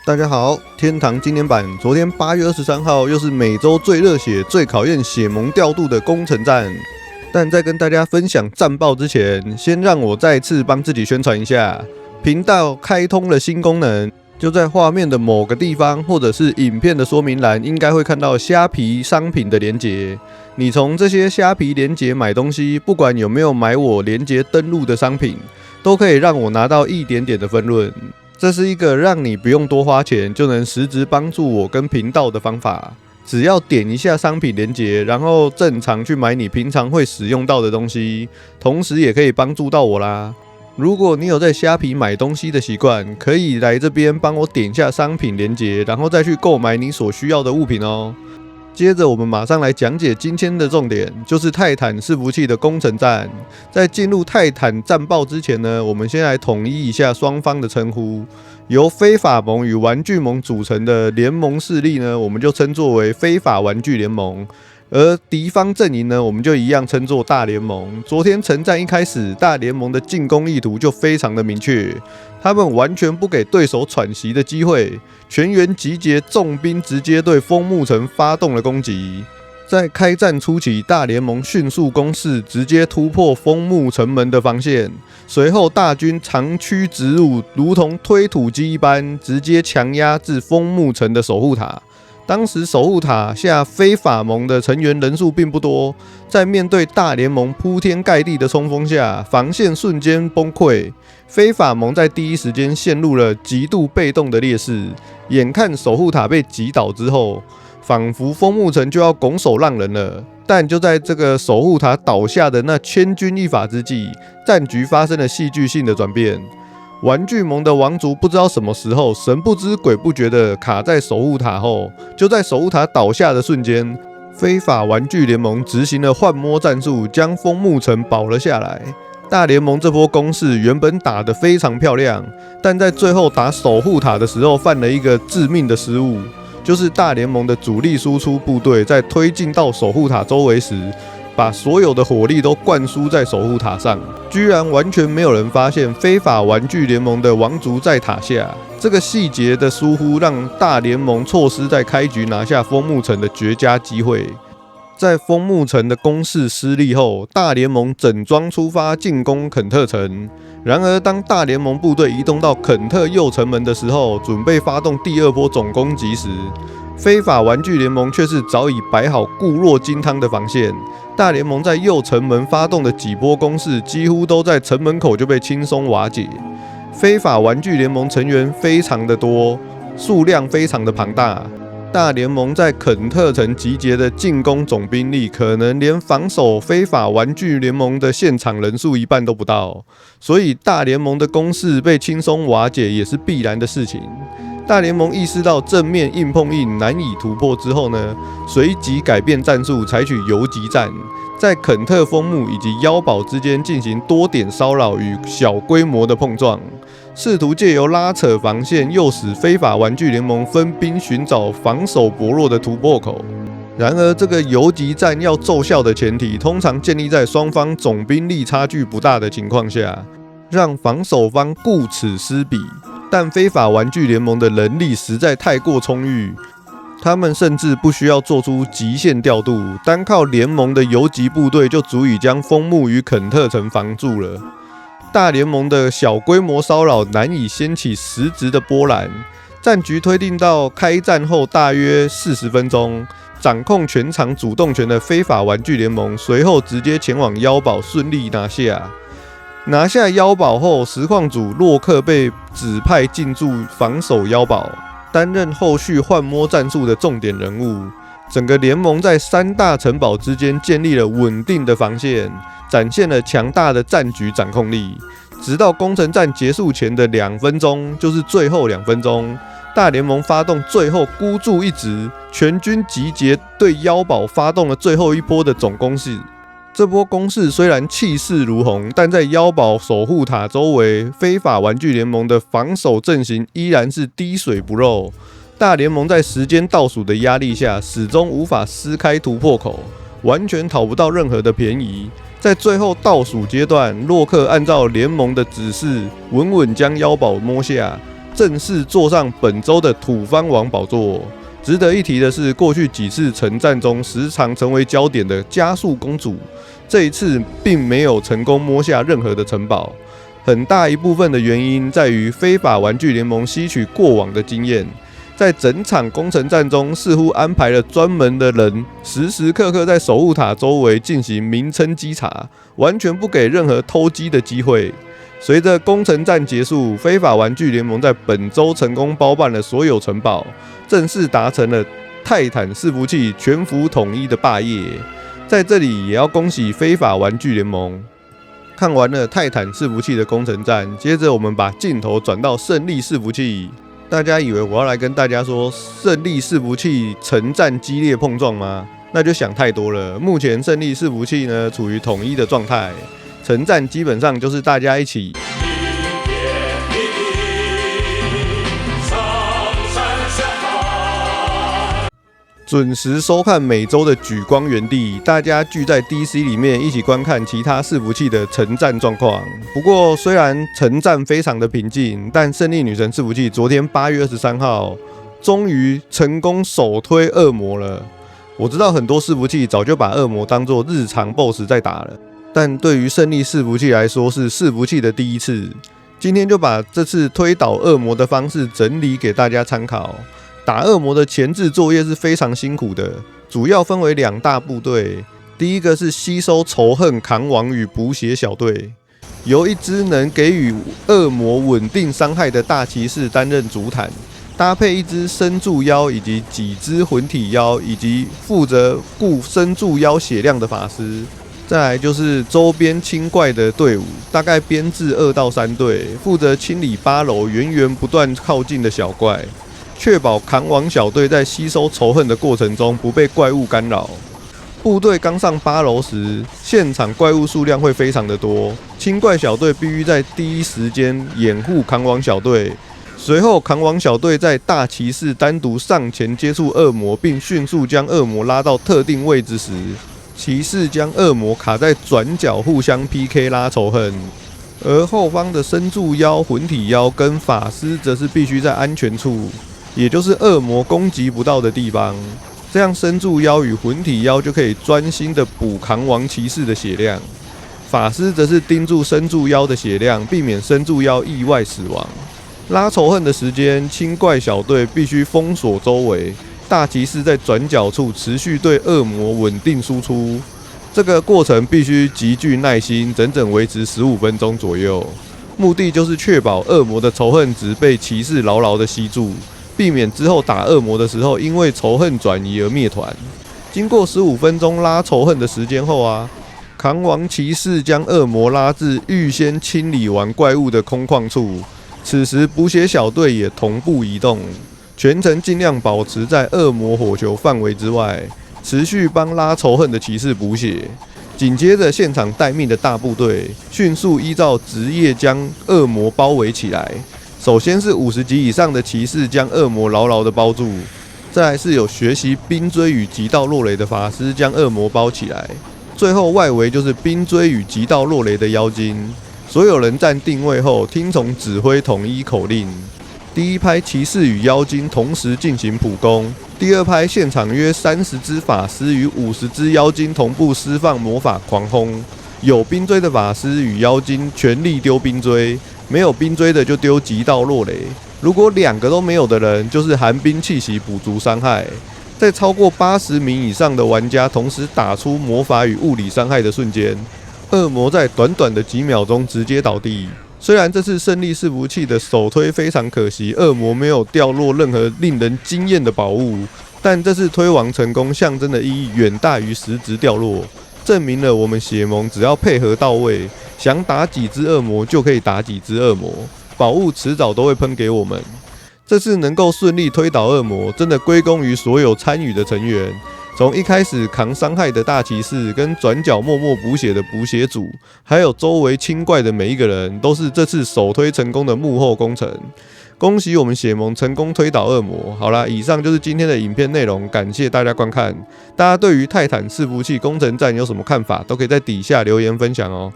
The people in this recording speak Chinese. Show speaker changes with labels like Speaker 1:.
Speaker 1: 大家好，天堂經典版，昨天8月23號又是每周最熱血、最考驗血盟調度的攻城戰。但在跟大家分享戰報之前，先讓我再次幫自己宣傳一下，頻道開通了新功能，就在畫面的某個地方，或者是影片的說明欄，應該會看到蝦皮商品的連結。你從這些蝦皮連結買東西，不管有沒有買我連結登錄的商品，都可以讓我拿到一點點的分潤。這是一個讓你不用多花錢就能實質幫助我跟頻道的方法。只要點一下商品連結，然後正常去買你平常會使用到的東西，同時也可以幫助到我啦。如果你有在蝦皮買東西的習慣，可以來這邊幫我點一下商品連結，然後再去購買你所需要的物品哦。接着我們馬上來講解今天的重點，就是泰坦伺服器的攻城戰。在進入泰坦戰報之前呢，我們先來統一一下雙方的稱呼。由非法盟與玩具盟組成的聯盟勢力呢，我們就稱作為非法玩具聯盟。而敵方陣營呢，我們就一樣稱作大聯盟。昨天城戰一開始，大聯盟的進攻意圖就非常的明確，他們完全不給對手喘息的機會，全員集結重兵，直接對楓木城發動了攻擊。在開戰初期，大聯盟迅速攻勢，直接突破楓木城門的防線，隨後大軍長驅直入，如同推土機一般，直接強壓至楓木城的守護塔。當時守護塔下非法盟的成員人數並不多，在面對大聯盟鋪天蓋地的衝鋒下，防線瞬間崩潰。非法盟在第一時間陷入了極度被動的劣勢，眼看守護塔被擊倒之後，仿佛楓木城就要拱手讓人了。但就在這個守護塔倒下的那千鈞一髮之際，戰局發生了戲劇性的轉變。玩具盟的王族不知道什麼時候神不知鬼不覺的卡在守護塔後，就在守護塔倒下的瞬間，非法玩具聯盟執行了幻摸戰術，將楓木城保了下來。大聯盟這波攻勢原本打得非常漂亮，但在最後打守護塔的時候犯了一個致命的失誤，就是大聯盟的主力輸出部隊在推進到守護塔周圍時，把所有的火力都灌輸在守護塔上，居然完全沒有人發現非法玩具聯盟的王族在塔下。這個細節的疏忽，讓大聯盟錯失在開局拿下楓木城的絕佳機會。在楓木城的攻勢失利後，大聯盟整裝出發進攻肯特城。然而，當大聯盟部隊移動到肯特右城門的時候，準備發動第二波總攻擊時，非法玩具聯盟卻是早已擺好固若金湯的防線。大聯盟在右城門發動的幾波攻勢，幾乎都在城門口就被輕鬆瓦解。非法玩具聯盟成員非常的多，數量非常的龐大。大聯盟在肯特城集結的進攻總兵力，可能連防守非法玩具聯盟的現場人數一半都不到，所以大聯盟的攻勢被輕鬆瓦解也是必然的事情。大聯盟意識到正面硬碰硬難以突破之後呢，隨即改變戰術，採取游擊戰，在肯特楓木以及妖堡之間進行多點騷擾與小規模的碰撞，試圖借由拉扯防線，誘使非法玩具聯盟分兵尋找防守薄弱的突破口。然而，這個游擊戰要奏效的前提，通常建立在雙方總兵力差距不大的情況下，讓防守方顧此失彼。但非法玩具聯盟的人力實在太過充裕，他們甚至不需要做出極限調度，單靠聯盟的游擊部隊就足以將楓木與肯特城防住了。大聯盟的小規模騷擾難以掀起實質的波瀾。戰局推進到開戰後大約40分鐘，掌控全場主動權的非法玩具聯盟隨後直接前往妖堡順利拿下。拿下妖堡後，實況主洛克被指派進駐防守妖堡，擔任後續幻摸戰術的重點人物。整個聯盟在3大城堡之間建立了穩定的防線，展現了強大的戰局掌控力。直到攻城戰結束前的2分鐘，就是最後2分鐘，大聯盟發動最後孤注一擲，全軍集結對妖堡發動了最後一波的總攻勢。這波攻勢雖然氣勢如虹，但在妖堡守護塔周圍，非法玩具聯盟的防守陣型依然是滴水不漏。大聯盟在時間倒數的壓力下，始終無法撕開突破口，完全討不到任何的便宜。在最後倒數階段，洛克按照聯盟的指示，穩穩將妖堡摸下。正式坐上本周的土方王寶座。值得一提的是，過去幾次城戰中時常成為焦點的加速公主，這一次並沒有成功摸下任何的城堡。很大一部分的原因在於非法玩具聯盟吸取過往的經驗，在整場攻城戰中似乎安排了專門的人，時時刻刻在守護塔周圍進行名稱稽查，完全不給任何偷雞的機會。隨着攻城戰結束，非法玩具聯盟在本周成功包辦了所有城堡，正式達成了泰坦伺服器全服統一的霸業。在這裡也要恭喜非法玩具聯盟。看完了泰坦伺服器的攻城戰，接着我們把鏡頭轉到勝利伺服器。大家以為我要來跟大家說勝利伺服器城戰激烈碰撞嗎？那就想太多了。目前勝利伺服器呢處於統一的狀態。城戰基本上就是大家一起準時收看每周的莒光園地，大家聚在 DC 裡面一起觀看其他伺服器的城戰狀況。不過，雖然城戰非常的平靜，但勝利女神伺服器昨天8月23號終於成功首推惡魔了。我知道很多伺服器早就把惡魔當作日常 BOSS 在打了。但對於勝利伺服器來說是伺服器的第一次，今天就把這次推倒惡魔的方式整理給大家參考。打惡魔的前置作業是非常辛苦的，主要分為2大部隊。第一個是吸收仇恨扛王與補血小隊，由一支能給予惡魔穩定傷害的大騎士擔任主坦，搭配一支深柱妖以及幾隻魂體妖，以及負責顧深柱妖血量的法師。再來就是周邊清怪的隊伍，大概編制2到3隊，負責清理8樓源源不斷靠近的小怪，確保扛王小隊在吸收仇恨的過程中不被怪物干擾。部隊剛上8樓時，現場怪物數量會非常的多，清怪小隊必須在第一時間掩護扛王小隊。隨後，扛王小隊在大騎士單獨上前接觸惡魔，並迅速將惡魔拉到特定位置時，騎士將惡魔卡在轉角互相 PK 拉仇恨，而後方的深柱妖、魂體妖跟法師則是必須在安全處，也就是惡魔攻擊不到的地方，這樣深柱妖與魂體妖就可以專心的補扛王騎士的血量，法師則是盯住深柱妖的血量，避免深柱妖意外死亡。拉仇恨的時間，清怪小隊必須封鎖周圍。大騎士在轉角處持續對惡魔穩定輸出，這個過程必須極具耐心，整整維持15分鐘左右。目的就是確保惡魔的仇恨值被騎士牢牢的吸住，避免之後打惡魔的時候因為仇恨轉移而滅團。經過15分鐘拉仇恨的時間後扛王騎士將惡魔拉至預先清理完怪物的空曠處，此時補血小隊也同步移動。全程盡量保持在惡魔火球範圍之外，持續幫拉仇恨的騎士補血。緊接着，現場待命的大部隊迅速依照職業將惡魔包圍起來。首先是50級以上的騎士將惡魔牢牢的包住，再來是有學習冰錐與極道落雷的法師將惡魔包起來，最後外圍就是冰錐與極道落雷的妖精。所有人站定位後，聽從指揮統一口令。第一拍騎士與妖精同時進行普攻，第二拍現場約30隻法師與50隻妖精同步施放魔法狂轟，有冰錐的法師與妖精全力丟冰錐，沒有冰錐的就丟極道落雷。如果2個都沒有的人，就是寒冰氣息補足傷害。在超過80名以上的玩家同時打出魔法與物理傷害的瞬間，惡魔在短短的幾秒鐘直接倒地。雖然這次勝利伺服器的首推非常可惜，惡魔沒有掉落任何令人驚豔的寶物，但這次推王成功象徵的意義遠大於實質掉落，證明了我們血盟只要配合到位，想打幾隻惡魔就可以打幾隻惡魔，寶物遲早都會噴給我們。這次能夠順利推倒惡魔，真的歸功於所有參與的成員。從一開始扛傷害的大騎士，跟轉角默默補血的補血組，還有周圍清怪的每一個人，都是這次首推成功的幕後功臣。恭喜我們血盟成功推倒惡魔。好啦，以上就是今天的影片內容，感謝大家觀看。大家對於泰坦伺服器攻城戰有什麼看法，都可以在底下留言分享哦。